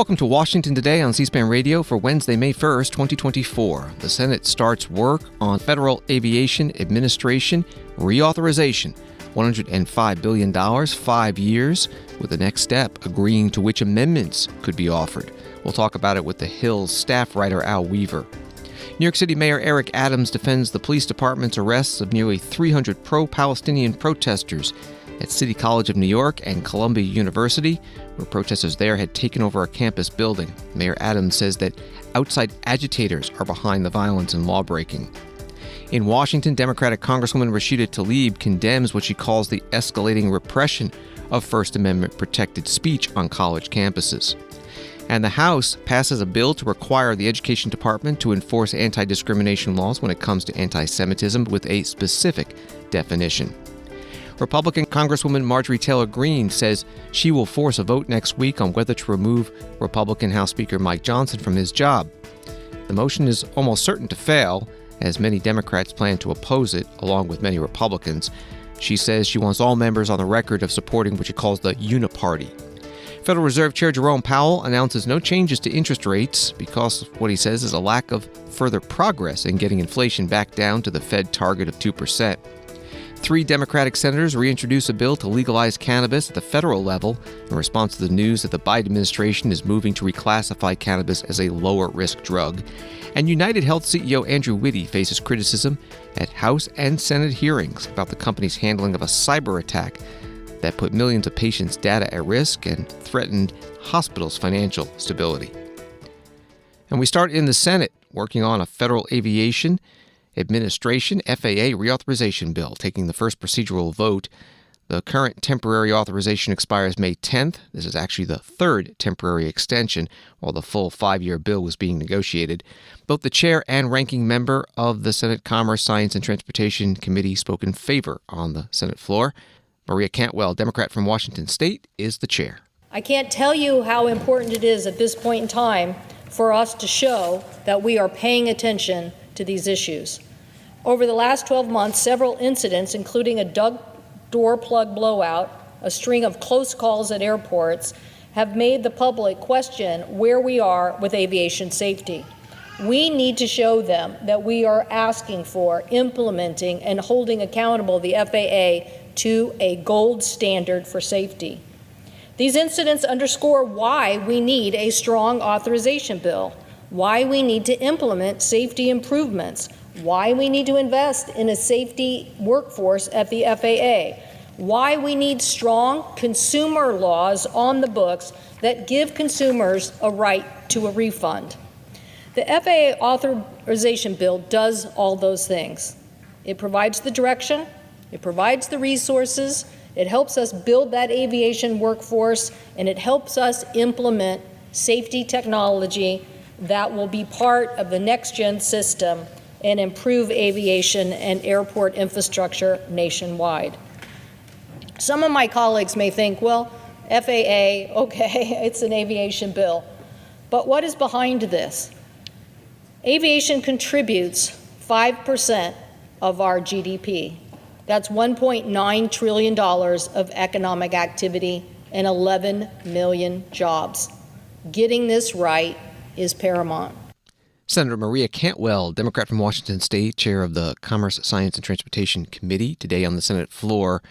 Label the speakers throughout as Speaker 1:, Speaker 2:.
Speaker 1: Welcome to Washington Today on C-SPAN Radio for Wednesday, May 1st, 2024. The Senate starts work on Federal Aviation Administration reauthorization, $105 billion, 5 years, with the next step agreeing to which amendments could be offered. We'll talk about it with the Hill's staff writer Al Weaver. New York City Mayor Eric Adams defends the police department's arrests of nearly 300 pro-Palestinian protesters at City College of New York and Columbia University, where protesters there had taken over a campus building. Mayor Adams says that outside agitators are behind the violence and lawbreaking. In Washington, Democratic Congresswoman Rashida Tlaib condemns what she calls the escalating repression of First Amendment-protected speech on college campuses. And the House passes a bill to require the Education Department to enforce anti-discrimination laws when it comes to anti-Semitism with a specific definition. Republican Congresswoman Marjorie Taylor Greene says she will force a vote next week on whether to remove Republican House Speaker Mike Johnson from his job. The motion is almost certain to fail, as many Democrats plan to oppose it, along with many Republicans. She says she wants all members on the record of supporting what she calls the uniparty. Federal Reserve Chair Jerome Powell announces no changes to interest rates because of what he says is a lack of further progress in getting inflation back down to the Fed target of 2%. 3 Democratic senators reintroduce a bill to legalize cannabis at the federal level in response to the news that the Biden administration is moving to reclassify cannabis as a lower-risk drug. And United Health CEO Andrew Whitty faces criticism at House and Senate hearings about the company's handling of a cyber attack that put millions of patients' data at risk and threatened hospitals' financial stability. And we start in the Senate, working on a Federal Aviation Administration FAA reauthorization bill, taking the first procedural vote. The current temporary authorization expires May 10th. This is actually the third temporary extension, while the full 5-year bill was being negotiated. Both the chair and ranking member of the Senate Commerce, Science, and Transportation Committee spoke in favor on the Senate floor. Maria Cantwell, Democrat from Washington State, is the chair.
Speaker 2: I can't tell you how important it is at this point in time for us to show that we are paying attention to these issues. Over the last 12 months, several incidents, including a door plug blowout, a string of close calls at airports, have made the public question where we are with aviation safety. We need to show them that we are asking for, implementing, and holding accountable the FAA to a gold standard for safety. These incidents underscore why we need a strong authorization bill, why we need to implement safety improvements, why we need to invest in a safety workforce at the FAA, why we need strong consumer laws on the books that give consumers a right to a refund. The FAA authorization bill does all those things. It provides the direction, it provides the resources, it helps us build that aviation workforce, and it helps us implement safety technology that will be part of the next-gen system and improve aviation and airport infrastructure nationwide. Some of my colleagues may think, well, FAA, okay, it's an aviation bill. But what is behind this? Aviation contributes 5% of our GDP. That's $1.9 trillion of economic activity and 11 million jobs. Getting this right is paramount.
Speaker 1: Senator Maria Cantwell, Democrat from Washington State, chair of the Commerce, Science, and Transportation Committee, today on the Senate floor,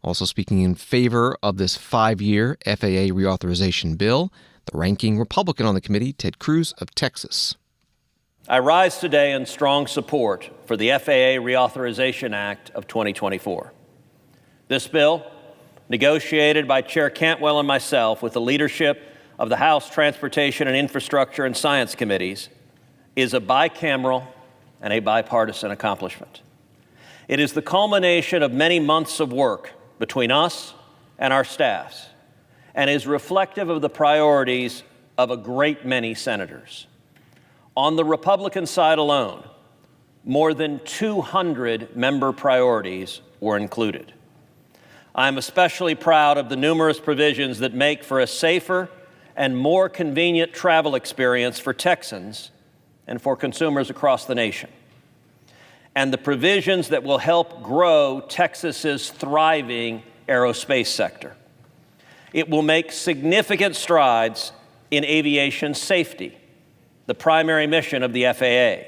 Speaker 1: also speaking in favor of this 5-year FAA reauthorization bill. The ranking Republican on the committee, Ted Cruz of Texas.
Speaker 3: I rise today in strong support for the FAA Reauthorization Act of 2024. This bill, negotiated by Chair Cantwell and myself with the leadership of the House Transportation and Infrastructure and Science Committees, is a bicameral and a bipartisan accomplishment. It is the culmination of many months of work between us and our staffs, and is reflective of the priorities of a great many senators. On the Republican side alone, more than 200 member priorities were included. I'm especially proud of the numerous provisions that make for a safer and more convenient travel experience for Texans and for consumers across the nation, and the provisions that will help grow Texas's thriving aerospace sector. It will make significant strides in aviation safety, the primary mission of the FAA,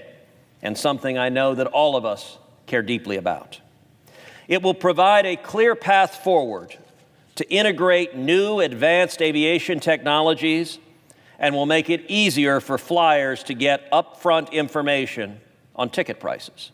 Speaker 3: and something I know that all of us care deeply about. It will provide a clear path forward to integrate new advanced aviation technologies and will make it easier for flyers to get upfront information on ticket prices.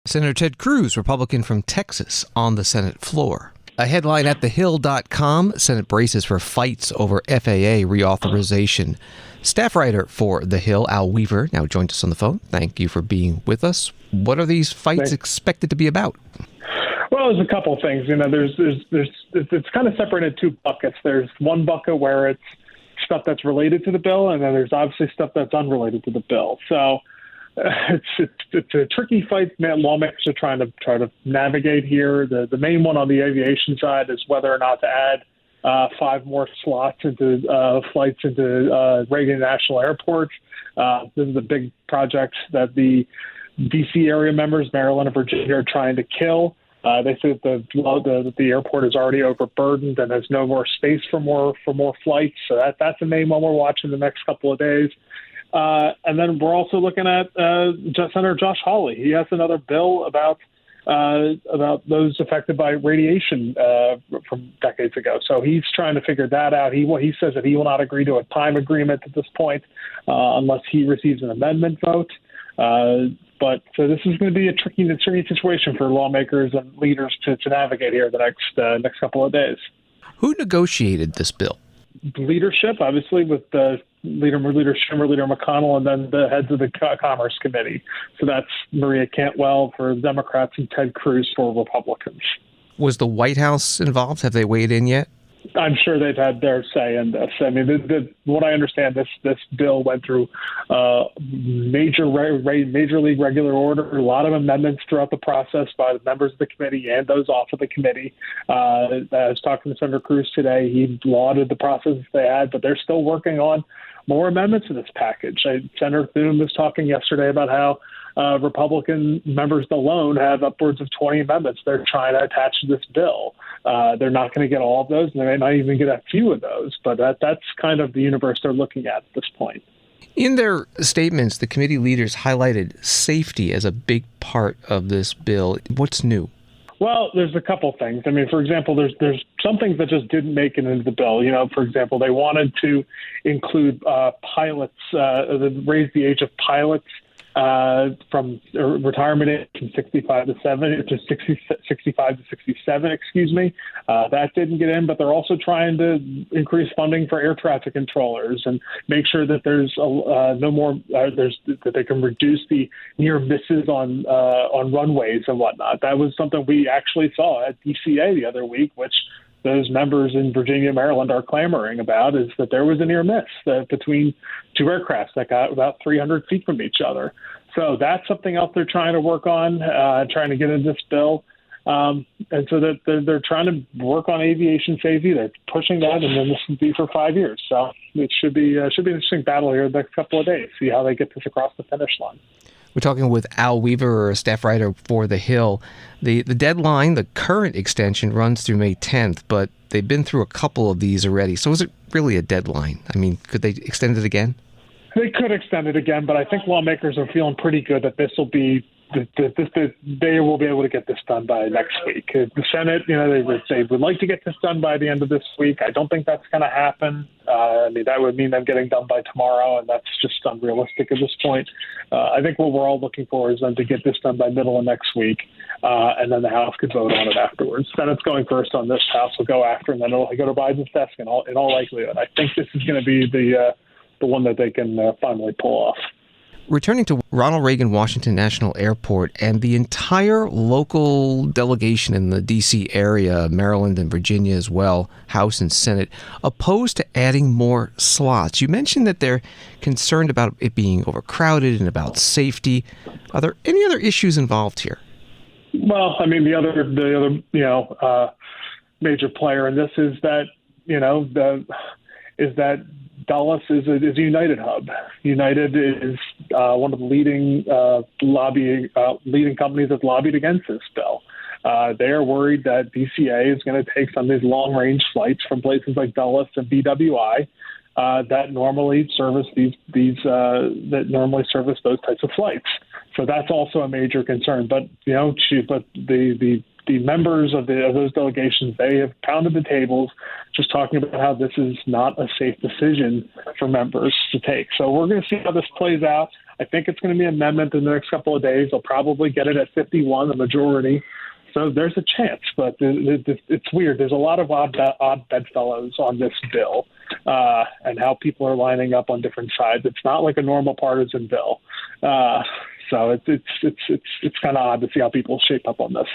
Speaker 1: Senator Ted Cruz, Republican from Texas, on the Senate floor. A headline at thehill.com, Senate braces for fights over FAA reauthorization. Staff writer for The Hill, Al Weaver, now joins us on the phone. Thank you for being with us. What are these fights expected to be about?
Speaker 4: Well, there's a couple of things. It's kind of separated into two buckets. There's one bucket where it's stuff that's related to the bill, and then there's obviously stuff that's unrelated to the bill. So it's a tricky fight that lawmakers are trying to navigate here. The main one on the aviation side is whether or not to add 5 more slots into flights into Reagan National Airport. This is a big project that the D.C. area members, Maryland and Virginia, are trying to kill. They say that the airport is already overburdened and there's no more space for more flights. So that's the main one we're watching the next couple of days. And then we're also looking at Senator Josh Hawley. He has another bill about those affected by radiation from decades ago. So he's trying to figure that out. He says that he will not agree to a time agreement at this point unless he receives an amendment vote. But so this is going to be a tricky situation for lawmakers and leaders to navigate here the next couple of days.
Speaker 1: Who negotiated this bill?
Speaker 4: Leadership, obviously, with the Leader Schumer, Leader McConnell, and then the heads of the Commerce Committee. So that's Maria Cantwell for Democrats and Ted Cruz for Republicans. Was
Speaker 1: the White House involved? Have they weighed in yet?
Speaker 4: I'm sure they've had their say in this. I mean, what I understand, this bill went through major league regular order, a lot of amendments throughout the process by the members of the committee and those off of the committee. I was talking to Senator Cruz today. He lauded the process they had, but they're still working on more amendments to this package. Senator Thune was talking yesterday about how Republican members alone have upwards of 20 amendments they're trying to attach to this bill. They're not going to get all of those, and they may not even get a few of those, but that's kind of the universe they're looking at this point.
Speaker 1: In their statements, the committee leaders highlighted safety as a big part of this bill. What's new?
Speaker 4: Well, there's a couple things. I mean, for example, there's some things that just didn't make it into the bill. You know, for example, they wanted to include pilots, raise the age of pilots from retirement age from 65 to 65 to 67, excuse me. That didn't get in, but they're also trying to increase funding for air traffic controllers and make sure that there's no more, that they can reduce the near misses on runways and whatnot. That was something we actually saw at DCA the other week, which those members in Virginia and Maryland are clamoring about, is that there was a near miss between two aircraft that got about 300 feet from each other. So that's something else they're trying to work on, trying to get in this bill. And so that they're trying to work on aviation safety. They're pushing that, and then this will be for 5 years. So it should be an interesting battle here the next couple of days, see how they get this across the finish line.
Speaker 1: We're talking with Al Weaver, a staff writer for The Hill. The deadline, the current extension, runs through May 10th, but they've been through a couple of these already. So is it really a deadline? I mean, could they extend it again?
Speaker 4: They could extend it again, but I think lawmakers are feeling pretty good that this will be they will be able to get this done by next week. The Senate, they would like to get this done by the end of this week. I don't think that's going to happen. I mean, that would mean them getting done by tomorrow, and that's just unrealistic at this point. I think what we're all looking for is them to get this done by middle of next week, and then the House could vote on it afterwards. Senate's going first on this. House will go after, and then it'll go to Biden's desk in all likelihood. I think this is going to be the one that they can finally pull off.
Speaker 1: Returning to Ronald Reagan Washington National Airport and the entire local delegation in the D.C. area, Maryland and Virginia as well, House and Senate, opposed to adding more slots. You mentioned that they're concerned about it being overcrowded and about safety. Are there any other issues involved here?
Speaker 4: Well, I mean, the other major player in this is that Dulles is a United hub. United is one of the leading companies that's lobbied against this bill. They are worried that DCA is going to take some of these long-range flights from places like Dulles and BWI that normally service those types of flights. So that's also a major concern. But the members of those delegations, they have pounded the tables, just talking about how this is not a safe decision for members to take. So we're going to see how this plays out. I think it's going to be an amendment in the next couple of days. They'll probably get it at 51, the majority. So there's a chance, but it's weird. There's a lot of odd bedfellows on this bill, and how people are lining up on different sides. It's not like a normal partisan bill. So it's kind of odd to see how people shape up on this.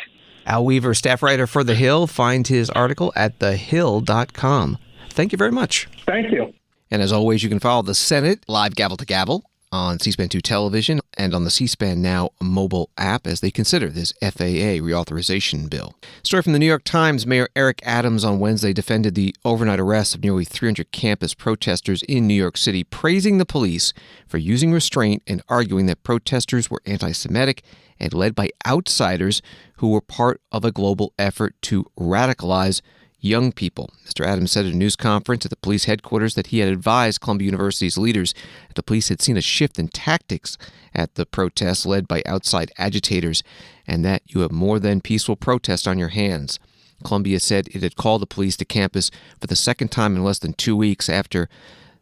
Speaker 1: Al Weaver, staff writer for The Hill. Find his article at thehill.com. Thank you very much.
Speaker 4: Thank you.
Speaker 1: And as always, you can follow the Senate live gavel to gavel on C-SPAN 2 television and on the C-SPAN Now mobile app as they consider this FAA reauthorization bill. Story from the New York Times. Mayor Eric Adams on Wednesday defended the overnight arrest of nearly 300 campus protesters in New York City, praising the police for using restraint and arguing that protesters were anti-Semitic and led by outsiders who were part of a global effort to radicalize young people. Mr. Adams said at a news conference at the police headquarters that he had advised Columbia University's leaders that the police had seen a shift in tactics at the protests led by outside agitators and that you have more than peaceful protest on your hands. Columbia said it had called the police to campus for the second time in less than 2 weeks after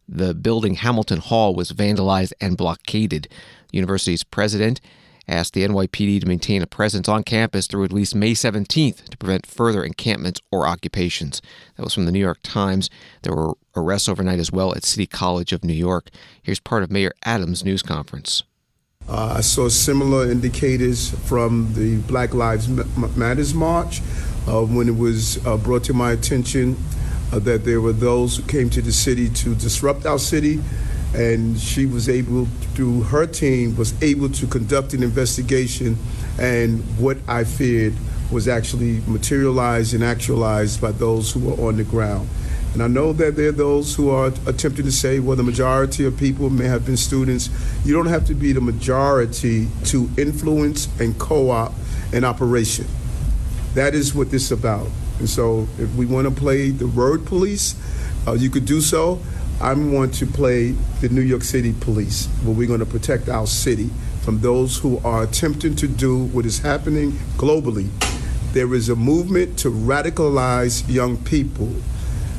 Speaker 1: the building Hamilton Hall was vandalized and blockaded. The university's president asked the NYPD to maintain a presence on campus through at least May 17th to prevent further encampments or occupations. That was from the New York Times. There were arrests overnight as well at City College of New York. Here's part of Mayor Adams' news conference.
Speaker 5: I saw similar indicators from the Black Lives Matters march when it was brought to my attention that there were those who came to the city to disrupt our city. And she was able, through her team, was able to conduct an investigation, and what I feared was actually materialized and actualized by those who were on the ground. And I know that there are those who are attempting to say, well, the majority of people may have been students. You don't have to be the majority to influence and co-op an operation. That is what this is about. And so if we want to play the word police, you could do so. I want to play the New York City police, where we're going to protect our city from those who are attempting to do what is happening globally. There is a movement to radicalize young people,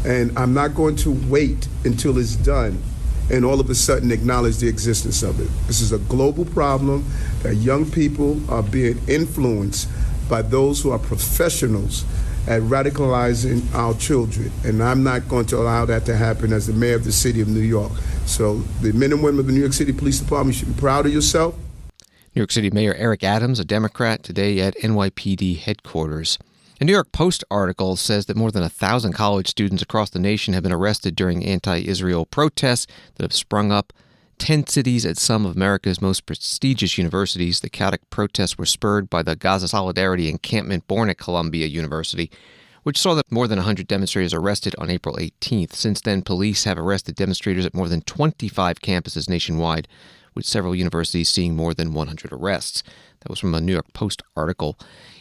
Speaker 5: and I'm not going to wait until it's done and all of a sudden acknowledge the existence of it. This is a global problem that young people are being influenced by those who are professionals at radicalizing our children, and I'm not going to allow that to happen as the mayor of the city of New York. So the men and women of the New York City Police Department should be proud of yourself.
Speaker 1: New York City Mayor Eric Adams, a Democrat, today at NYPD headquarters. A New York Post article says that more than 1,000 college students across the nation have been arrested during anti-Israel protests that have sprung up 10 cities at some of America's most prestigious universities. The chaotic protests were spurred by the Gaza Solidarity encampment born at Columbia University, which saw that more than 100 demonstrators arrested on April 18th. Since then, police have arrested demonstrators at more than 25 campuses nationwide, with several universities seeing more than 100 arrests. That was from a New York Post article.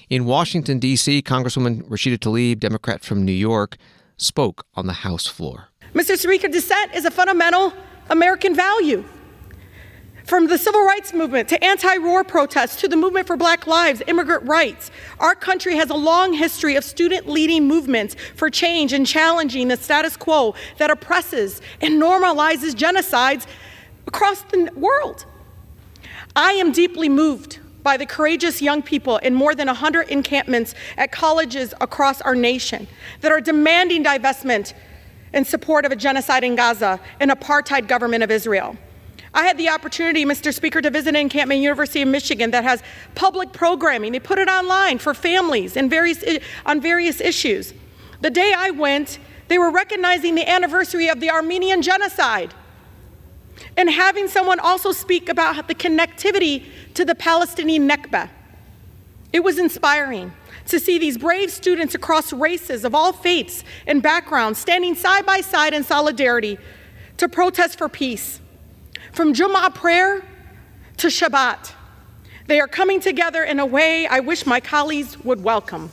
Speaker 1: In Washington, D.C., Congresswoman Rashida Tlaib, Democrat from New York, spoke on the House floor.
Speaker 6: Mr. Speaker, dissent is a fundamental American value. From the civil rights movement to anti-war protests to the movement for Black lives, immigrant rights, our country has a long history of student-leading movements for change and challenging the status quo that oppresses and normalizes genocides across the world. I am deeply moved by the courageous young people in more than 100 encampments at colleges across our nation that are demanding divestment in support of a genocide in Gaza and apartheid government of Israel. I had the opportunity, Mr. Speaker, to visit an encampment, University of Michigan, that has public programming. They put it online for families and on various issues. The day I went, they were recognizing the anniversary of the Armenian genocide and having someone also speak about the connectivity to the Palestinian Nakba. It was inspiring to see these brave students across races of all faiths and backgrounds standing side by side in solidarity to protest for peace. From Jummah prayer to Shabbat, they are coming together in a way I wish my colleagues would welcome.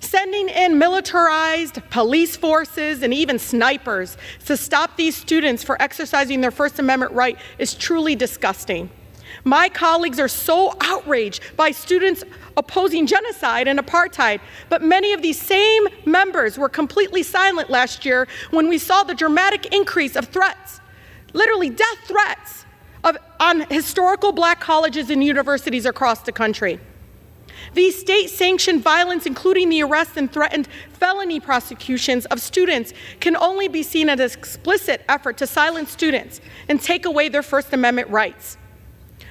Speaker 6: Sending in militarized police forces and even snipers to stop these students for exercising their First Amendment right is truly disgusting. My colleagues are so outraged by students opposing genocide and apartheid, but many of these same members were completely silent last year when we saw the dramatic increase of threats, literally death threats, on historical Black colleges and universities across the country. These state-sanctioned violence, including the arrest and threatened felony prosecutions of students, can only be seen as an explicit effort to silence students and take away their First Amendment rights.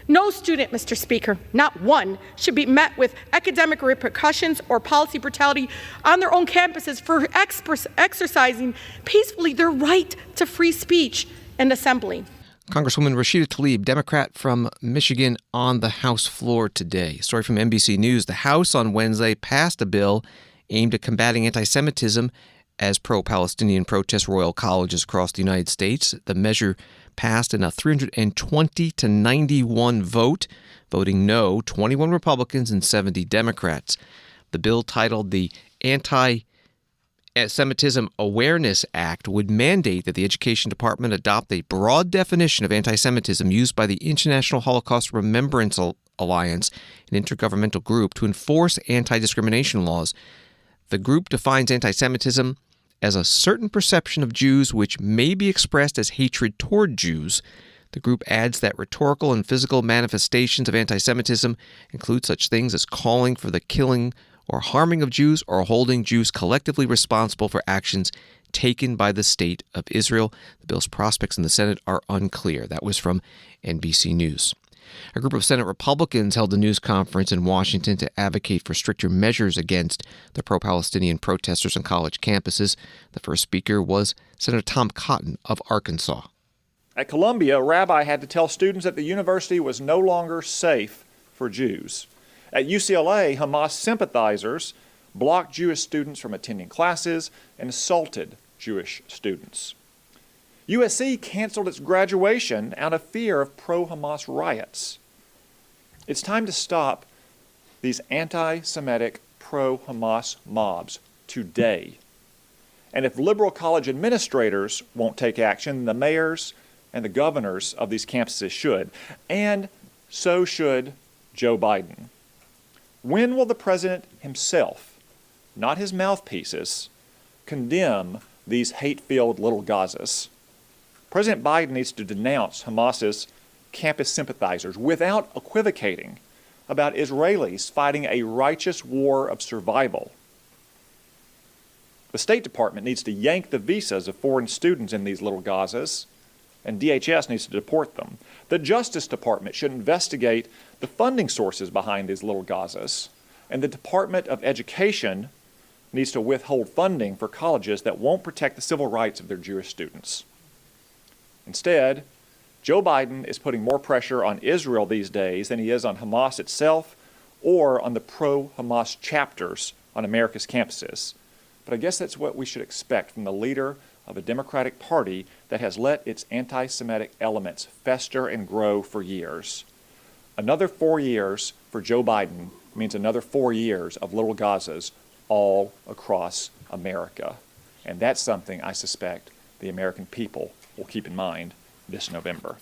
Speaker 6: No student, Mr. Speaker, not one, should be met with academic repercussions or policy brutality on their own campuses for exercising peacefully their right to free speech and assembly.
Speaker 1: Congresswoman Rashida Tlaib, Democrat from Michigan, on the House floor today. Story from NBC News. The House on Wednesday passed a bill aimed at combating anti-Semitism as pro-Palestinian protests royal colleges across the United States. The measure passed in a 320-91 vote, voting no, 21 Republicans and 70 Democrats. The bill, titled the Anti-Semitism Awareness Act, would mandate that the Education Department adopt a broad definition of anti-Semitism used by the International Holocaust Remembrance Alliance, an intergovernmental group, to enforce anti-discrimination laws. The group defines anti-Semitism as a certain perception of Jews which may be expressed as hatred toward Jews. The group adds that rhetorical and physical manifestations of anti-Semitism include such things as calling for the killing or harming of Jews or holding Jews collectively responsible for actions taken by the State of Israel. The bill's prospects in the Senate are unclear. That was from NBC News. A group of Senate Republicans held a news conference in Washington to advocate for stricter measures against the pro-Palestinian protesters on college campuses. The first speaker was Senator Tom Cotton of Arkansas.
Speaker 7: At Columbia, a rabbi had to tell students that the university was no longer safe for Jews. At UCLA, Hamas sympathizers blocked Jewish students from attending classes and assaulted Jewish students. USC canceled its graduation out of fear of pro-Hamas riots. It's time to stop these anti-Semitic pro-Hamas mobs today. And if liberal college administrators won't take action, the mayors and the governors of these campuses should. And so should Joe Biden. When will the president himself, not his mouthpieces, condemn these hate-filled little Gazas? President Biden needs to denounce Hamas's campus sympathizers without equivocating about Israelis fighting a righteous war of survival. The State Department needs to yank the visas of foreign students in these little Gazas, and DHS needs to deport them. The Justice Department should investigate the funding sources behind these little Gazas, and the Department of Education needs to withhold funding for colleges that won't protect the civil rights of their Jewish students. Instead, Joe Biden is putting more pressure on Israel these days than he is on Hamas itself or on the pro-Hamas chapters on America's campuses. But I guess that's what we should expect from the leader of a Democratic Party that has let its anti-Semitic elements fester and grow for years. Another 4 years for Joe Biden means another 4 years of little Gazas all across America. And that's something I suspect the American people will keep in mind this November.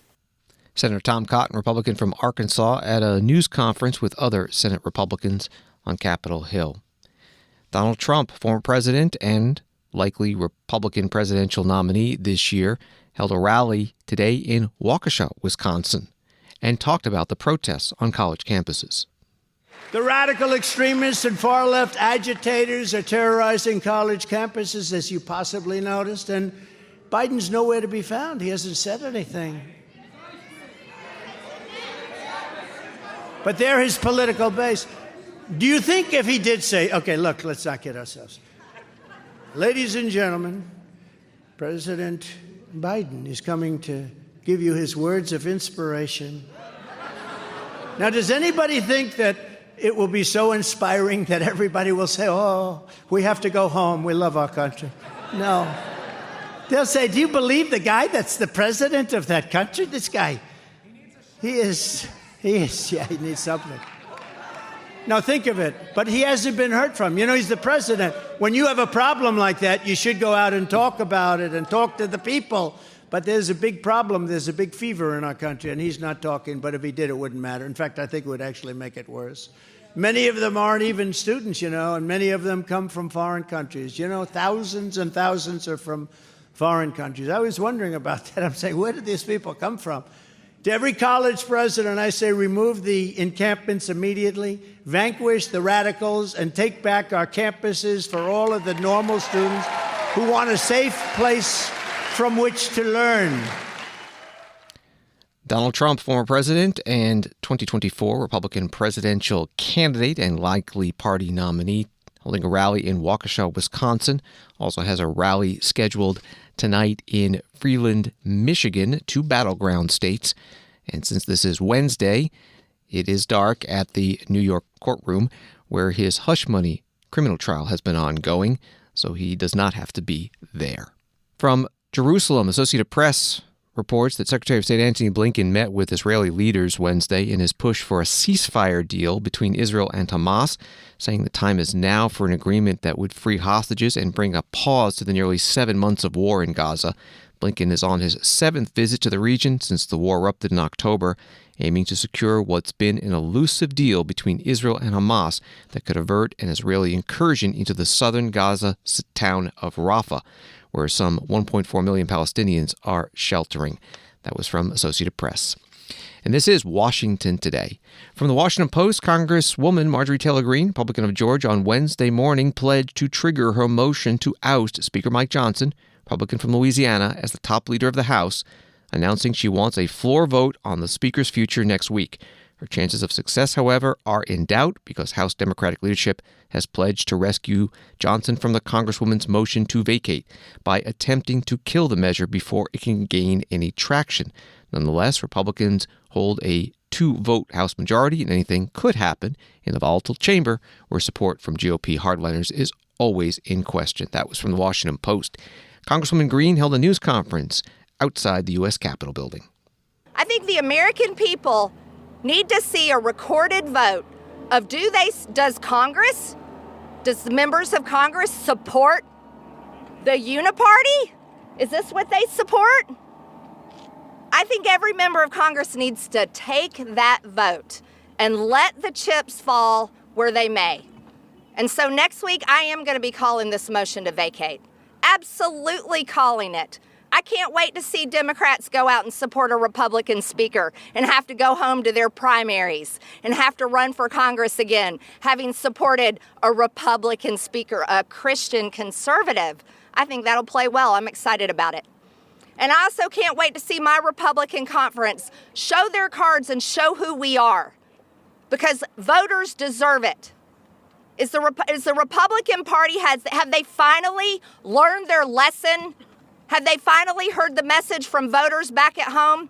Speaker 1: Senator Tom Cotton, Republican from Arkansas, at a news conference with other Senate Republicans on Capitol Hill. Donald Trump, former president and likely Republican presidential nominee this year, held a rally today in Waukesha, Wisconsin, and talked about the protests on college campuses.
Speaker 8: The radical extremists and far-left agitators are terrorizing college campuses, as you possibly noticed, and Biden's nowhere to be found. He hasn't said anything. But they're his political base. Do you think if he did say, okay, look, let's not kid ourselves. Ladies and gentlemen, President Biden is coming to give you his words of inspiration. Now, does anybody think that it will be so inspiring that everybody will say, oh, we have to go home. We love our country. No. They'll say, do you believe the guy that's the president of that country? This guy, he needs something. Now think of it. But he hasn't been heard from. You know, he's the president. When you have a problem like that, you should go out and talk about it and talk to the people. But there's a big problem. There's a big fever in our country, and he's not talking. But if he did, it wouldn't matter. In fact, I think it would actually make it worse. Many of them aren't even students, and many of them come from foreign countries. Thousands and thousands are from foreign countries. I was wondering about that. I'm saying, where did these people come from? To every college president, I say, remove the encampments immediately, vanquish the radicals, and take back our campuses for all of the normal students who want a safe place from which to learn.
Speaker 1: Donald Trump, former president and 2024 Republican presidential candidate and likely party nominee, holding a rally in Waukesha, Wisconsin. Also has a rally scheduled tonight in Freeland, Michigan, 2 battleground states. And since this is Wednesday, it is dark at the New York courtroom where his hush money criminal trial has been ongoing, so he does not have to be there. From Jerusalem, Associated Press reports that Secretary of State Antony Blinken met with Israeli leaders Wednesday in his push for a ceasefire deal between Israel and Hamas, saying the time is now for an agreement that would free hostages and bring a pause to the nearly 7 months of war in Gaza. Blinken is on his 7th visit to the region since the war erupted in October, aiming to secure what's been an elusive deal between Israel and Hamas that could avert an Israeli incursion into the southern Gaza town of Rafah, where some 1.4 million Palestinians are sheltering. That was from Associated Press. And this is Washington Today. From the Washington Post, Congresswoman Marjorie Taylor Greene, Republican of Georgia, on Wednesday morning pledged to trigger her motion to oust Speaker Mike Johnson, Republican from Louisiana, as the top leader of the House, announcing she wants a floor vote on the Speaker's future next week. Her chances of success, however, are in doubt because House Democratic leadership has pledged to rescue Johnson from the Congresswoman's motion to vacate by attempting to kill the measure before it can gain any traction. Nonetheless, Republicans hold a 2-vote House majority, and anything could happen in the volatile chamber where support from GOP hardliners is always in question. That was from the Washington Post. Congresswoman Greene held a news conference outside the U.S. Capitol building.
Speaker 9: I think the American people need to see a recorded vote of does the members of Congress support the uniparty? Is this what they support? I think every member of Congress needs to take that vote and let the chips fall where they may. And so next week, I am going to be calling this motion to vacate. Absolutely calling it. I can't wait to see Democrats go out and support a Republican speaker and have to go home to their primaries and have to run for Congress again, having supported a Republican speaker, a Christian conservative. I think that'll play well. I'm excited about it. And I also can't wait to see my Republican conference show their cards and show who we are, because voters deserve it. Is the Republican Party, have they finally learned their lesson? Have they finally heard the message from voters back at home?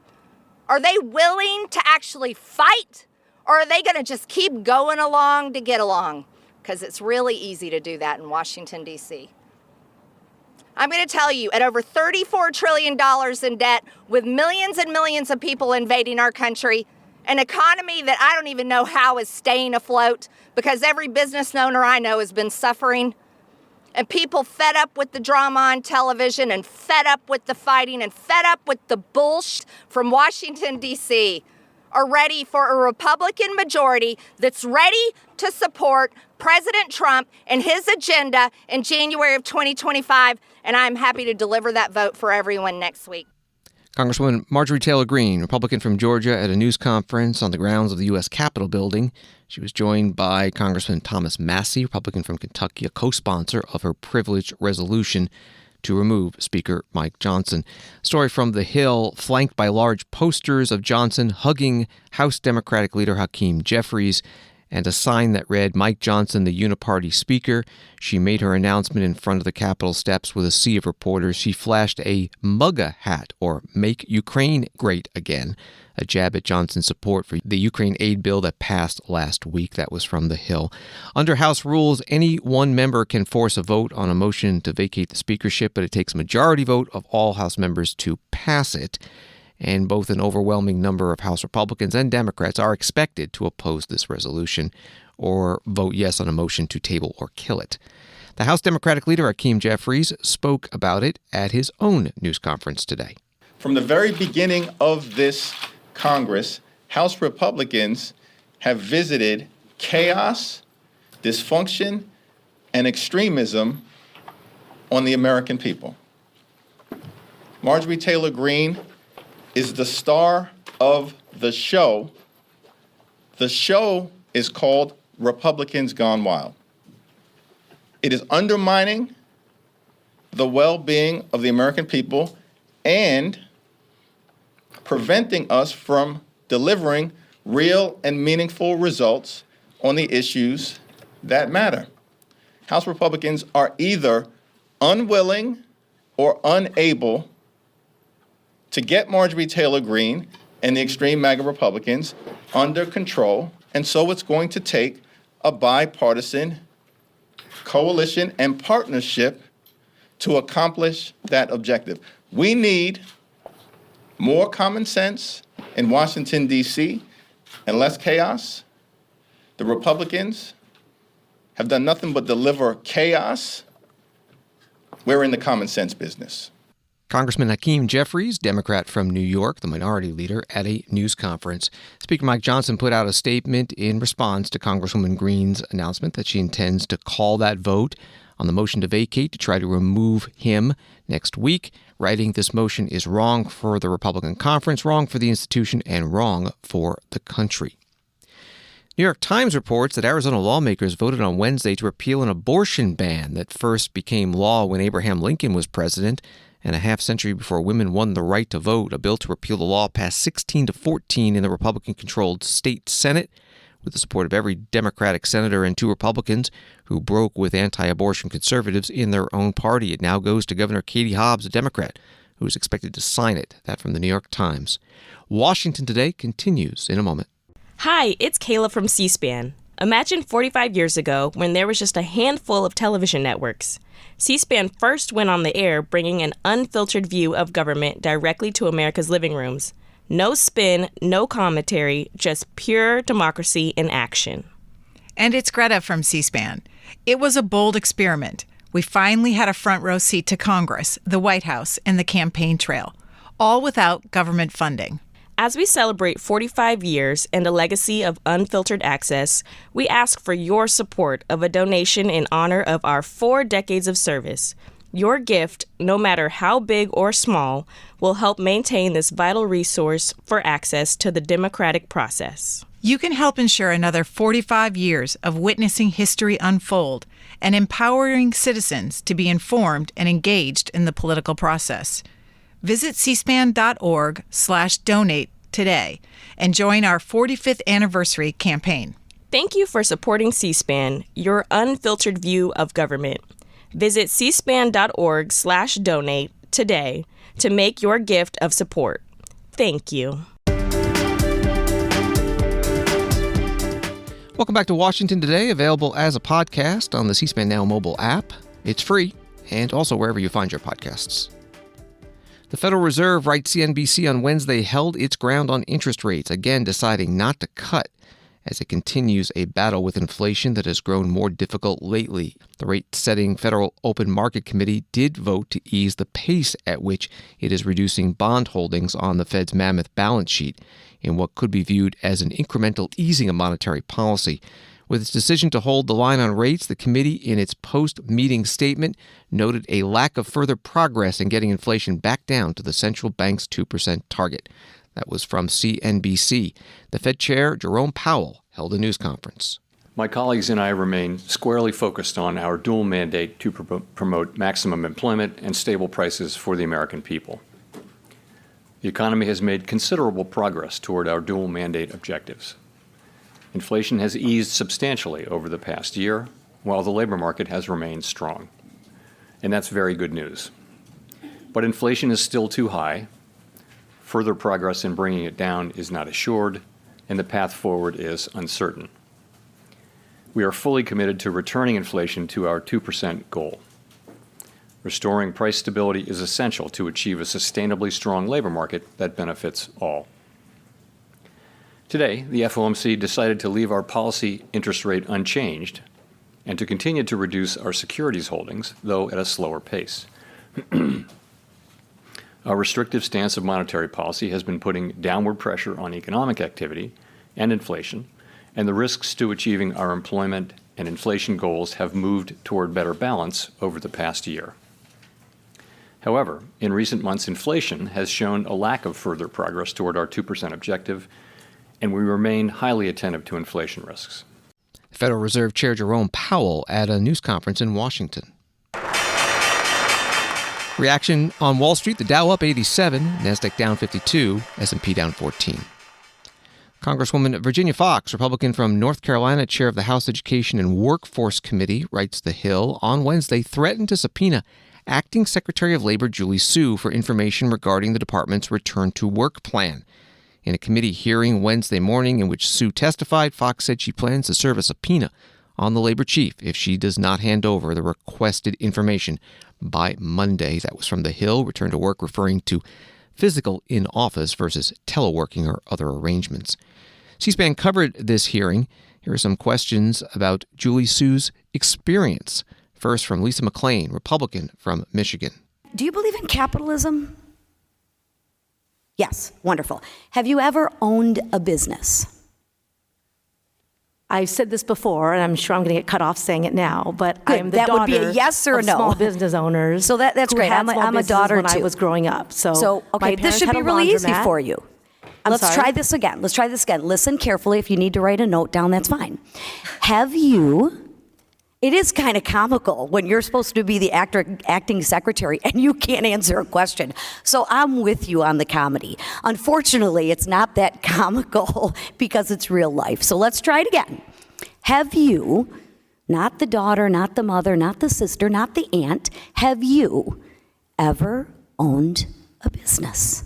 Speaker 9: Are they willing to actually fight, or are they going to just keep going along to get along? Because it's really easy to do that in Washington, D.C. I'm going to tell you, at over $34 trillion in debt, with millions and millions of people invading our country, an economy that I don't even know how is staying afloat because every business owner I know has been suffering, and people fed up with the drama on television and fed up with the fighting and fed up with the bullshit from Washington, D.C., are ready for a Republican majority that's ready to support President Trump and his agenda in January of 2025, and I'm happy to deliver that vote for everyone next week.
Speaker 1: Congresswoman Marjorie Taylor Greene, Republican from Georgia, at a news conference on the grounds of the U.S. Capitol building. She was joined by Congressman Thomas Massie, Republican from Kentucky, a co-sponsor of her privilege resolution to remove Speaker Mike Johnson. Story from The Hill, flanked by large posters of Johnson hugging House Democratic leader Hakeem Jeffries and a sign that read, "Mike Johnson, the Uniparty Speaker." She made her announcement in front of the Capitol steps with a sea of reporters. She flashed a MAGA hat, or Make Ukraine Great Again, a jab at Johnson's support for the Ukraine aid bill that passed last week. That was from The Hill. Under House rules, any one member can force a vote on a motion to vacate the speakership, but it takes a majority vote of all House members to pass it. And both an overwhelming number of House Republicans and Democrats are expected to oppose this resolution. or vote yes on a motion to table or kill it. The House Democratic leader, Hakeem Jeffries, spoke about it at his own news conference today.
Speaker 10: From the very beginning of this Congress, House Republicans have visited chaos, dysfunction, and extremism on the American people. Marjorie Taylor Greene is the star of the show. The show is called Republicans Gone Wild. It is undermining the well-being of the American people and preventing us from delivering real and meaningful results on the issues that matter. House Republicans are either unwilling or unable to get Marjorie Taylor Greene and the extreme MAGA Republicans under control, and so it's going to take a bipartisan coalition and partnership to accomplish that objective. We need more common sense in Washington, D.C., and less chaos. The Republicans have done nothing but deliver chaos. We're in the common sense business.
Speaker 1: Congressman Hakeem Jeffries, Democrat from New York, the minority leader, at a news conference. Speaker Mike Johnson put out a statement in response to Congresswoman Greene's announcement that she intends to call that vote on the motion to vacate to try to remove him next week, writing this motion is wrong for the Republican conference, wrong for the institution, and wrong for the country. New York Times reports that Arizona lawmakers voted on Wednesday to repeal an abortion ban that first became law when Abraham Lincoln was president. And a half-century before women won the right to vote, a bill to repeal the law passed 16-14 in the Republican-controlled state Senate, with the support of every Democratic senator and 2 Republicans who broke with anti-abortion conservatives in their own party. It now goes to Governor Katie Hobbs, a Democrat, who is expected to sign it. That from the New York Times. Washington Today continues in a moment.
Speaker 11: Hi, it's Kayla from C-SPAN. Imagine 45 years ago when there was just a handful of television networks. C-SPAN first went on the air bringing an unfiltered view of government directly to America's living rooms. No spin, no commentary, just pure democracy in action.
Speaker 12: And it's Greta from C-SPAN. It was a bold experiment. We finally had a front row seat to Congress, the White House, and the campaign trail, all without government funding.
Speaker 11: As we celebrate 45 years and a legacy of unfiltered access, we ask for your support of a donation in honor of our 4 decades of service. Your gift, no matter how big or small, will help maintain this vital resource for access to the democratic process.
Speaker 12: You can help ensure another 45 years of witnessing history unfold and empowering citizens to be informed and engaged in the political process. Visit cspan.org/donate today and join our 45th anniversary campaign.
Speaker 11: Thank you for supporting C-SPAN, your unfiltered view of government. Visit cspan.org/donate today to make your gift of support. Thank you.
Speaker 1: Welcome back to Washington Today, available as a podcast on the C-SPAN Now mobile app. It's free, and also wherever you find your podcasts. The Federal Reserve, writes CNBC on Wednesday, held its ground on interest rates, again deciding not to cut as it continues a battle with inflation that has grown more difficult lately. The rate-setting Federal Open Market Committee did vote to ease the pace at which it is reducing bond holdings on the Fed's mammoth balance sheet in what could be viewed as an incremental easing of monetary policy. With its decision to hold the line on rates, the committee, in its post-meeting statement, noted a lack of further progress in getting inflation back down to the central bank's 2% target. That was from CNBC. The Fed Chair, Jerome Powell, held a news conference.
Speaker 13: My colleagues and I remain squarely focused on our dual mandate to promote maximum employment and stable prices for the American people. The economy has made considerable progress toward our dual mandate objectives. Inflation has eased substantially over the past year, while the labor market has remained strong. And that's very good news. But inflation is still too high. Further progress in bringing it down is not assured, and the path forward is uncertain. We are fully committed to returning inflation to our 2% goal. Restoring price stability is essential to achieve a sustainably strong labor market that benefits all. Today, the FOMC decided to leave our policy interest rate unchanged and to continue to reduce our securities holdings, though at a slower pace. Our restrictive stance of monetary policy has been putting downward pressure on economic activity and inflation, and the risks to achieving our employment and inflation goals have moved toward better balance over the past year. However, in recent months, inflation has shown a lack of further progress toward our 2% objective, and we remain highly attentive to inflation risks.
Speaker 1: Federal Reserve Chair Jerome Powell at a news conference in Washington. Reaction on Wall Street, the Dow up 87, Nasdaq down 52, S&P down 14. Congresswoman Virginia Foxx, Republican from North Carolina, chair of the House Education and Workforce Committee, writes The Hill, on Wednesday threatened to subpoena Acting Secretary of Labor Julie Su for information regarding the department's return to work plan. In a committee hearing Wednesday morning in which Su testified, Foxx said she plans to serve a subpoena on the labor chief if she does not hand over the requested information by Monday. That was from The Hill, return to work referring to physical in-office versus teleworking or other arrangements. C-SPAN covered this hearing. Here are some questions about Julie Su's experience. First from Lisa McClain, Republican from Michigan.
Speaker 14: Do you believe in capitalism? Yes, wonderful. Have you ever owned a business?
Speaker 15: I've said this before, and I'm sure I'm going to get cut off saying it now, but
Speaker 14: Good.
Speaker 15: I am the
Speaker 14: that
Speaker 15: daughter
Speaker 14: would be a yes or
Speaker 15: of
Speaker 14: no.
Speaker 15: small business owners.
Speaker 14: So that's great. I'm a daughter
Speaker 15: when
Speaker 14: too.
Speaker 15: I was growing up. So
Speaker 14: okay, this should be really easy for you. Let's try this again. Listen carefully. If you need to write a note down, that's fine. Have you... It is kind of comical when you're supposed to be the acting secretary and you can't answer a question. So I'm with you on the comedy. Unfortunately, it's not that comical because it's real life. So let's try it again. Have you, not the daughter, not the mother, not the sister, not the aunt, have you ever owned a business?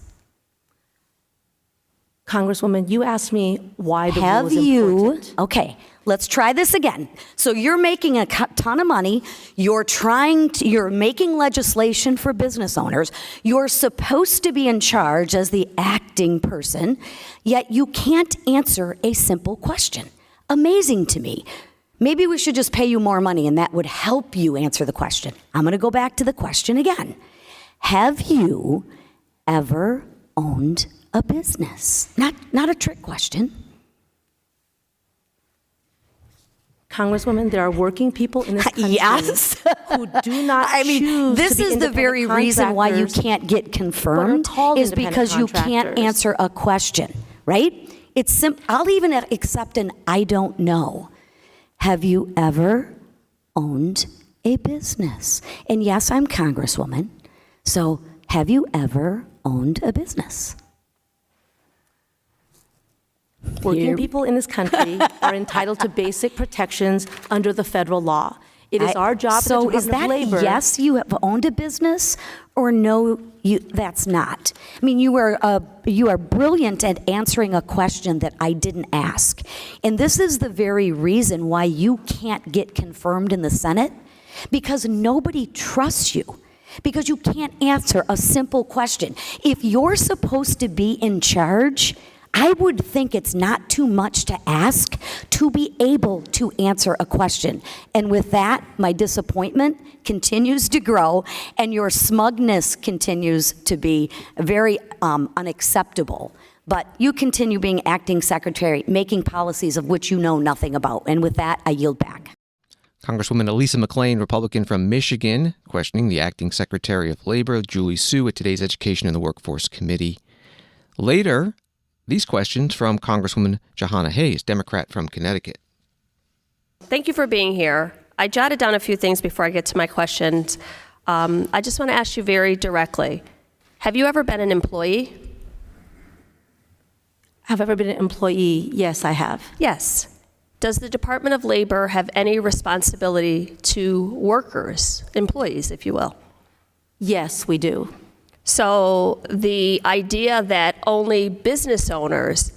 Speaker 15: Congresswoman, you asked me why the rule is important.
Speaker 14: Okay, let's try this again. So you're making a ton of money. You're making legislation for business owners. You're supposed to be in charge as the acting person, yet you can't answer a simple question. Amazing to me. Maybe we should just pay you more money and that would help you answer the question. I'm going to go back to the question again. Have you ever owned a business? Not a trick question.
Speaker 15: Congresswoman, there are working people in this country
Speaker 14: yes.
Speaker 15: who do not choose
Speaker 14: this
Speaker 15: to be
Speaker 14: is the very reason why you can't get confirmed is because you can't answer a question, right? It's I'll even accept an I don't know. Have you ever owned a business? And yes, I'm Congresswoman. So have you ever owned a business?
Speaker 15: Working people in this country are entitled to basic protections under the federal law. It is our job at the Department of Labor.
Speaker 14: Yes, you have owned a business, or no, that's not? I mean, you are brilliant at answering a question that I didn't ask. And this is the very reason why you can't get confirmed in the Senate, because nobody trusts you. Because you can't answer a simple question. If you're supposed to be in charge, I would think it's not too much to ask to be able to answer a question. And with that, my disappointment continues to grow and your smugness continues to be very unacceptable. But you continue being acting secretary, making policies of which you know nothing about. And with that, I yield back.
Speaker 1: Congresswoman Lisa McClain, Republican from Michigan, questioning the acting Secretary of Labor, Julie Su, at today's Education and the Workforce Committee. Later, these questions from Congresswoman Jahana Hayes, Democrat from Connecticut.
Speaker 16: Thank you for being here. I jotted down a few things before I get to my questions. I just want to ask you very directly. Have you ever been an employee?
Speaker 15: Have I ever been an employee? Yes, I have.
Speaker 16: Yes. Does the Department of Labor have any responsibility to workers, employees, if you will?
Speaker 15: Yes, we do.
Speaker 16: So the idea that only business owners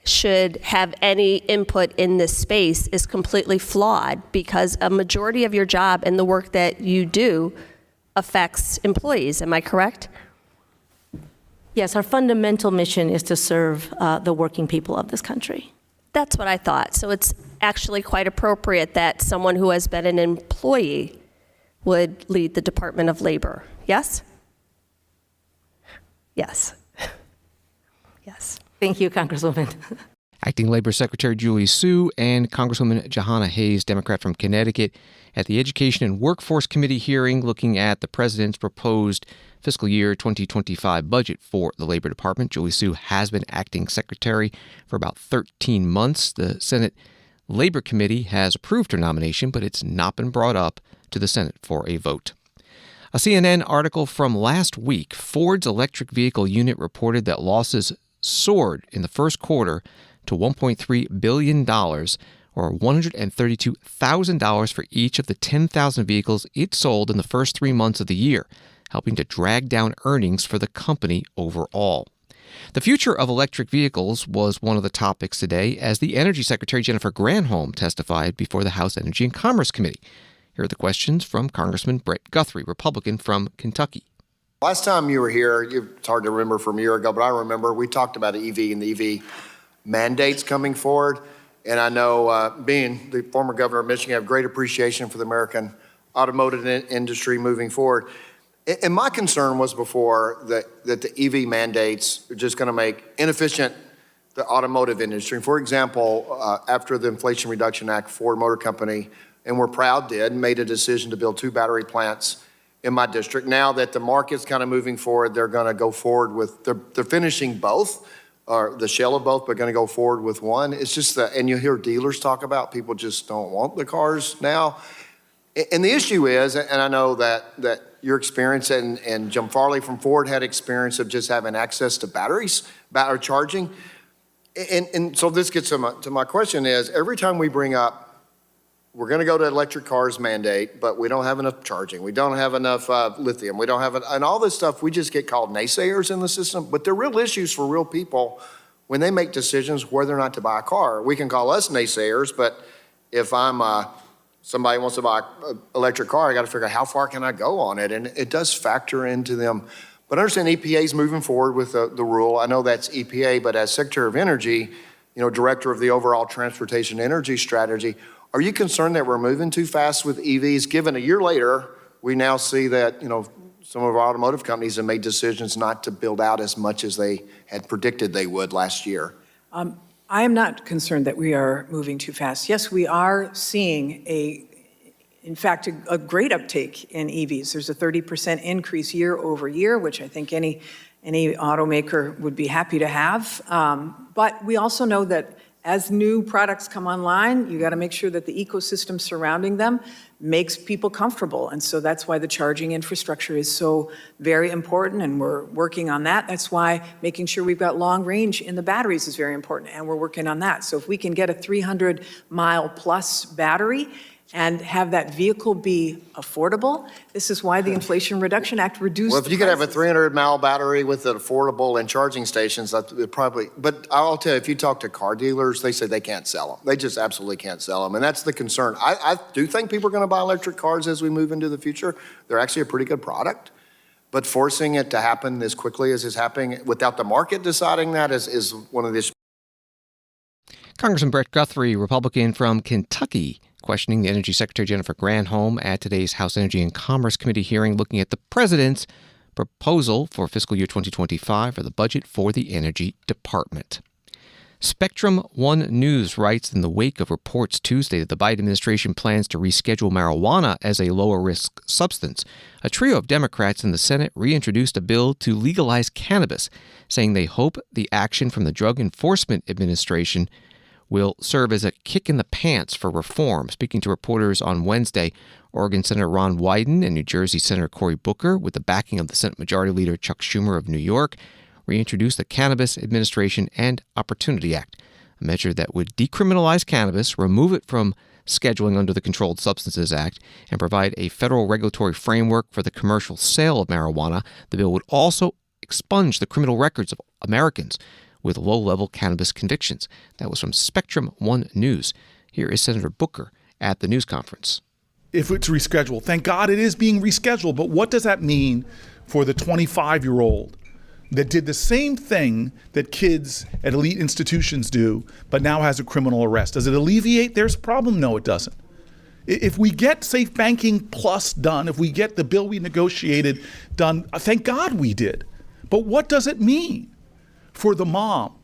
Speaker 16: should have any input in this space is completely flawed, because a majority of your job and the work that you do affects employees. Am I correct?
Speaker 15: Yes, our fundamental mission is to serve the working people of this country.
Speaker 16: That's what I thought. So it's actually quite appropriate that someone who has been an employee would lead the Department of Labor. Yes? Yes. Yes.
Speaker 15: Thank you, Congresswoman.
Speaker 1: Acting Labor Secretary Julie Su and Congresswoman Jahana Hayes, Democrat from Connecticut, at the Education and Workforce Committee hearing looking at the president's proposed fiscal year 2025 budget for the Labor Department. Julie Su has been acting secretary for about 13 months. The Senate Labor Committee has approved her nomination, but it's not been brought up to the Senate for a vote. A CNN article from last week, Ford's electric vehicle unit reported that losses soared in the first quarter to $1.3 billion, or $132,000 for each of the 10,000 vehicles it sold in the first 3 months of the year, helping to drag down earnings for the company overall. The future of electric vehicles was one of the topics today as the Energy Secretary Jennifer Granholm testified before the House Energy and Commerce Committee. Here are the questions from Congressman Brett Guthrie, Republican from Kentucky.
Speaker 17: Last time you were here, it's hard to remember from a year ago, but I remember we talked about EV and the EV mandates coming forward. And I know, being the former governor of Michigan, I have great appreciation for the American automotive industry moving forward. And my concern was before that the EV mandates are just going to make inefficient the automotive industry. For example, after the Inflation Reduction Act, Ford Motor Company, and we're proud made a decision to build 2 battery plants in my district. Now that the market's kind of moving forward, they're going to go forward with, they're finishing both, or the shell of both, but going to go forward with one. It's just that, and you hear dealers talk about people just don't want the cars now. And the issue is, and I know that your experience and Jim Farley from Ford had experience of just having access to batteries, battery charging. And so this gets to my question is, every time we bring up, we're going to go to electric cars mandate, but we don't have enough charging. We don't have enough lithium. We don't have and all this stuff, we just get called naysayers in the system. But they're real issues for real people when they make decisions whether or not to buy a car. We can call us naysayers, but if I'm somebody wants to buy an electric car, I got to figure out how far can I go on it. And it does factor into them. But I understand EPA is moving forward with the rule. I know that's EPA, but as Secretary of Energy, Director of the overall Transportation Energy Strategy, are you concerned that we're moving too fast with EVs? Given a year later, we now see that, some of our automotive companies have made decisions not to build out as much as they had predicted they would last year.
Speaker 18: I am not concerned that we are moving too fast. Yes, we are seeing in fact, a great uptake in EVs. There's a 30% increase year over year, which I think any automaker would be happy to have. But we also know that as new products come online, you got to make sure that the ecosystem surrounding them makes people comfortable. And so that's why the charging infrastructure is so very important, and we're working on that. That's why making sure we've got long range in the batteries is very important, and we're working on that. So if we can get a 300-mile plus battery and have that vehicle be affordable, this is why the Inflation Reduction Act reduced
Speaker 17: Well, if you could have a 300-mile battery with it affordable and charging stations, that probably, but I'll tell you, if you talk to car dealers, they say they can't sell them. They just absolutely can't sell them, and that's the concern. I do think people are going to buy electric cars as we move into the future. They're actually a pretty good product, but forcing it to happen as quickly as is happening without the market deciding that is one of the issues.
Speaker 1: Congressman Brett Guthrie, Republican from Kentucky, questioning the Energy Secretary Jennifer Granholm at today's House Energy and Commerce Committee hearing looking at the president's proposal for fiscal year 2025 for the budget for the Energy Department. Spectrum One News writes, in the wake of reports Tuesday that the Biden administration plans to reschedule marijuana as a lower-risk substance, a trio of Democrats in the Senate reintroduced a bill to legalize cannabis, saying they hope the action from the Drug Enforcement Administration will serve as a kick in the pants for reform. Speaking to reporters on Wednesday, Oregon Senator Ron Wyden and New Jersey Senator Cory Booker, with the backing of the Senate Majority Leader Chuck Schumer of New York, reintroduced the Cannabis Administration and Opportunity Act, a measure that would decriminalize cannabis, remove it from scheduling under the Controlled Substances Act, and provide a federal regulatory framework for the commercial sale of marijuana. The bill would also expunge the criminal records of Americans with low-level cannabis convictions. That was from Spectrum One News. Here is Senator Booker at the news conference.
Speaker 19: If it's rescheduled, thank God it is being rescheduled, but what does that mean for the 25-year-old that did the same thing that kids at elite institutions do, but now has a criminal arrest. Does it alleviate their problem? No, it doesn't. If we get Safe Banking Plus done, if we get the bill we negotiated done, thank God we did. But what does it mean for the mom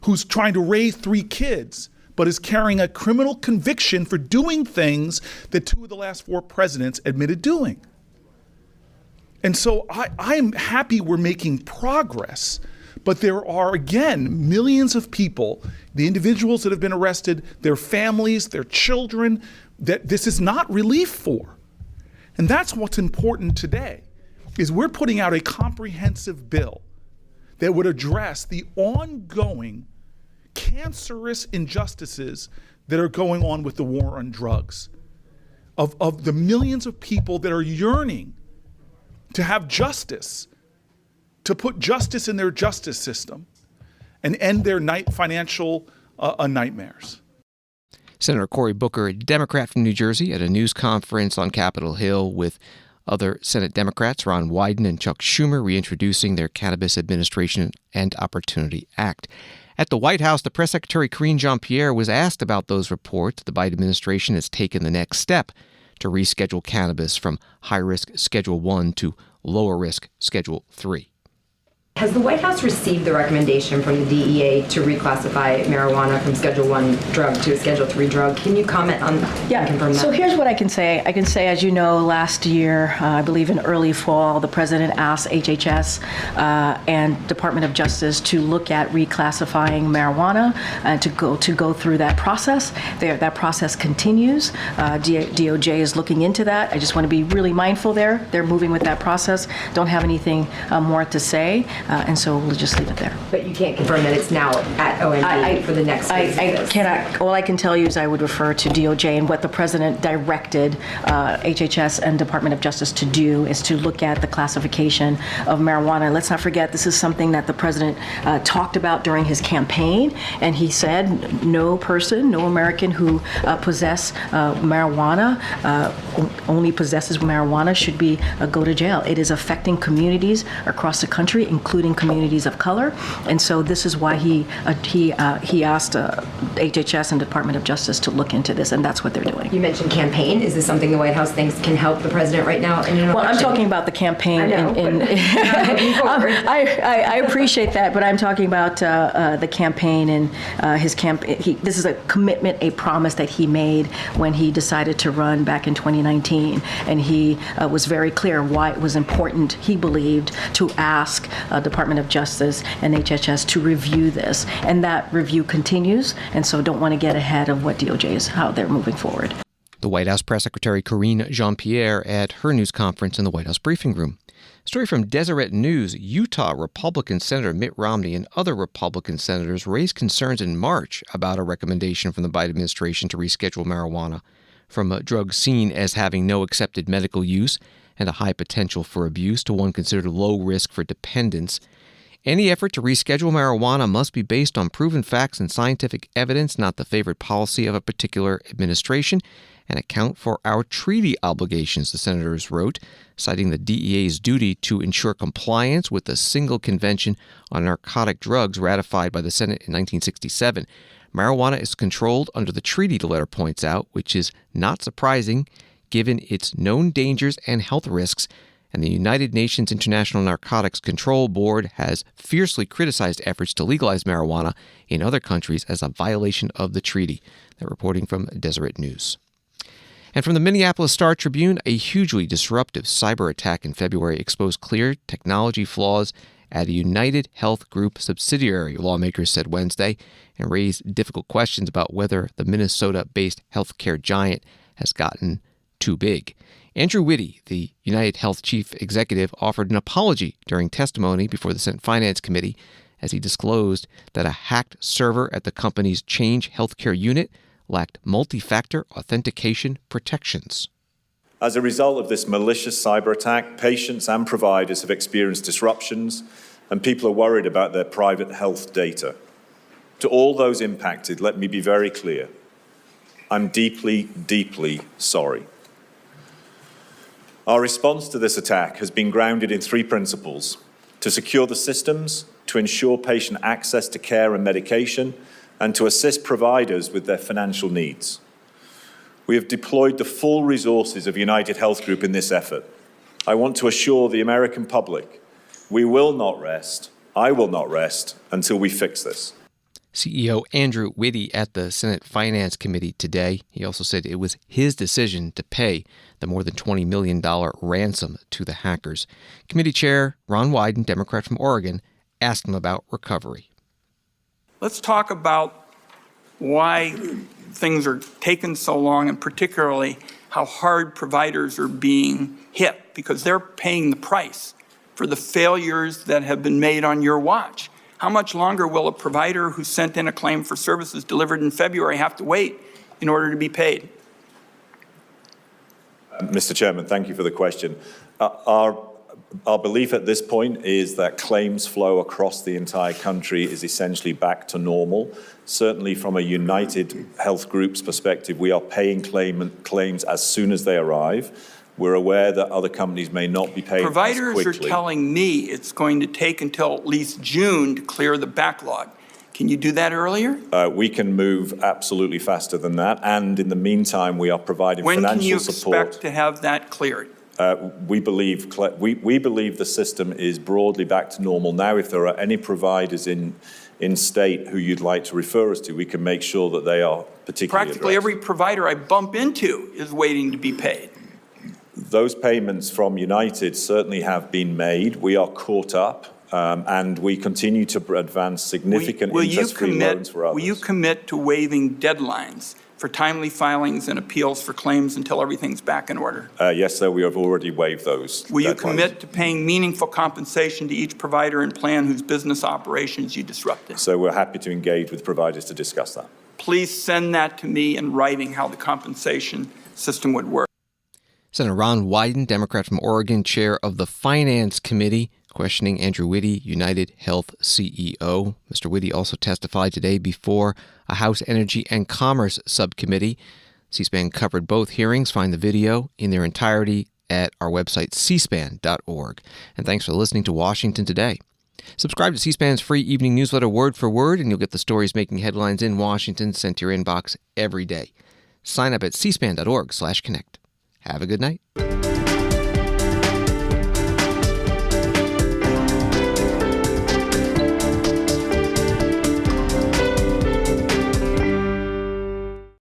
Speaker 19: who's trying to raise 3 kids, but is carrying a criminal conviction for doing things that 2 of the last 4 presidents admitted doing? And so I'm happy we're making progress, but there are, again, millions of people, the individuals that have been arrested, their families, their children, that this is not relief for. And that's what's important today, is we're putting out a comprehensive bill that would address the ongoing cancerous injustices that are going on with the war on drugs, of the millions of people that are yearning to have justice, to put justice in their justice system and end their financial nightmares.
Speaker 1: Senator Cory Booker, a Democrat from New Jersey, at a news conference on Capitol Hill with other Senate Democrats, Ron Wyden and Chuck Schumer, reintroducing their Cannabis Administration and Opportunity Act. At the White House, the press secretary, Karine Jean-Pierre, was asked about those reports. The Biden administration has taken the next step to reschedule cannabis from high-risk Schedule 1 to lower-risk Schedule 3.
Speaker 20: Has the White House received the recommendation from the DEA to reclassify marijuana from Schedule 1 drug to a Schedule 3 drug? Can you comment on and confirm that?
Speaker 21: So here's what I can say. I can say, as you know, last year, I believe in early fall, the president asked HHS and Department of Justice to look at reclassifying marijuana and to go through that process. That process continues. DOJ is looking into that. I just want to be really mindful there. They're moving with that process. Don't have anything more to say. And so we'll just leave it there.
Speaker 20: But you can't confirm that it's now at OMB for the next phase?
Speaker 21: I cannot. All I can tell you is I would refer to DOJ, and what the president directed HHS and Department of Justice to do is to look at the classification of marijuana. Let's not forget, this is something that the president talked about during his campaign, and he said no person, no American who possess marijuana, only possesses marijuana, should be go to jail. It is affecting communities across the country, including communities of color, and so this is why he asked HHS and Department of Justice to look into this, and that's what they're doing.
Speaker 20: You mentioned campaign. Is this something the White House thinks can help the president right now?
Speaker 21: Well, I'm talking about the campaign. I appreciate that, but I'm talking about the campaign and his campaign. This is a commitment, a promise that he made when he decided to run back in 2019, and he was very clear why it was important, he believed, to ask Department of Justice and HHS to review this, and that review continues, and so don't want to get ahead of what DOJ is, how they're moving forward.
Speaker 1: The White House press secretary Karine Jean-Pierre at her news conference in the White House briefing room. Story from Deseret News. Utah Republican Senator Mitt Romney and other Republican senators raised concerns in March about a recommendation from the Biden administration to reschedule marijuana from a drug seen as having no accepted medical use and a high potential for abuse to one considered low risk for dependence. Any effort to reschedule marijuana must be based on proven facts and scientific evidence, not the favored policy of a particular administration, and account for our treaty obligations, the senators wrote, citing the DEA's duty to ensure compliance with the single convention on narcotic drugs ratified by the Senate in 1967. Marijuana is controlled under the treaty, the letter points out, which is not surprising given its known dangers and health risks, and the United Nations International Narcotics Control Board has fiercely criticized efforts to legalize marijuana in other countries as a violation of the treaty. They're reporting from Deseret News. And from the Minneapolis Star-Tribune, a hugely disruptive cyber attack in February exposed clear technology flaws at a United Health Group subsidiary, lawmakers said Wednesday, and raised difficult questions about whether the Minnesota-based healthcare giant has gotten too big. Andrew Witte, the United Health chief executive, offered an apology during testimony before the Senate Finance Committee as he disclosed that a hacked server at the company's Change Healthcare unit lacked multi-factor authentication protections.
Speaker 7: As a result of this malicious cyber attack, patients and providers have experienced disruptions, and people are worried about their private health data. To all those impacted, let me be very clear. I'm deeply, deeply sorry. Our response to this attack has been grounded in 3 principles:
Speaker 2: to secure the systems, to ensure patient access to care and medication, and to assist providers with their financial needs. We have deployed the full resources of United Health Group in this effort. I want to assure the American public we will not rest, I will not rest, until we fix this.
Speaker 1: CEO Andrew Witte at the Senate Finance Committee today. He also said it was his decision to pay the more than $20 million ransom to the hackers. Committee Chair Ron Wyden, Democrat from Oregon, asked him about recovery.
Speaker 22: Let's talk about why things are taking so long, and particularly how hard providers are being hit, because they're paying the price for the failures that have been made on your watch. How much longer will a provider who sent in a claim for services delivered in February have to wait in order to be paid?
Speaker 2: Mr. Chairman, thank you for the question. Our belief at this point is that claims flow across the entire country is essentially back to normal. Certainly from a United Health Group's perspective, we are paying claims as soon as they arrive. We're aware that other companies may not be paid as quickly.
Speaker 22: Providers are telling me it's going to take until at least June to clear the backlog. Can you do that earlier?
Speaker 2: We can move absolutely faster than that. And in the meantime, we are providing financial support.
Speaker 22: When can you expect to have that cleared?
Speaker 2: We believe the system is broadly back to normal now. If there are any providers in state who you'd like to refer us to, we can make sure that they are particularly
Speaker 22: Practically
Speaker 2: addressed.
Speaker 22: every provider I bump into is waiting to be paid.
Speaker 2: Those payments from United certainly have been made. We are caught up, and we continue to advance significant interest-free loans for others.
Speaker 22: Will you commit to waiving deadlines for timely filings and appeals for claims until everything's back in order?
Speaker 2: Yes, sir, we have already waived those.
Speaker 22: Will you commit to paying meaningful compensation to each provider and plan whose business operations you disrupted?
Speaker 2: So we're happy to engage with providers to discuss that.
Speaker 22: Please send that to me in writing, how the compensation system would work.
Speaker 1: Senator Ron Wyden, Democrat from Oregon, chair of the Finance Committee, questioning Andrew Witte, United Health CEO. Mr. Witte also testified today before a House Energy and Commerce subcommittee. C-SPAN covered both hearings. Find the video in their entirety at our website, cspan.org. And thanks for listening to Washington Today. Subscribe to C-SPAN's free evening newsletter word for word, and you'll get the stories making headlines in Washington sent to your inbox every day. Sign up at cspan.org/connect. Have a good night.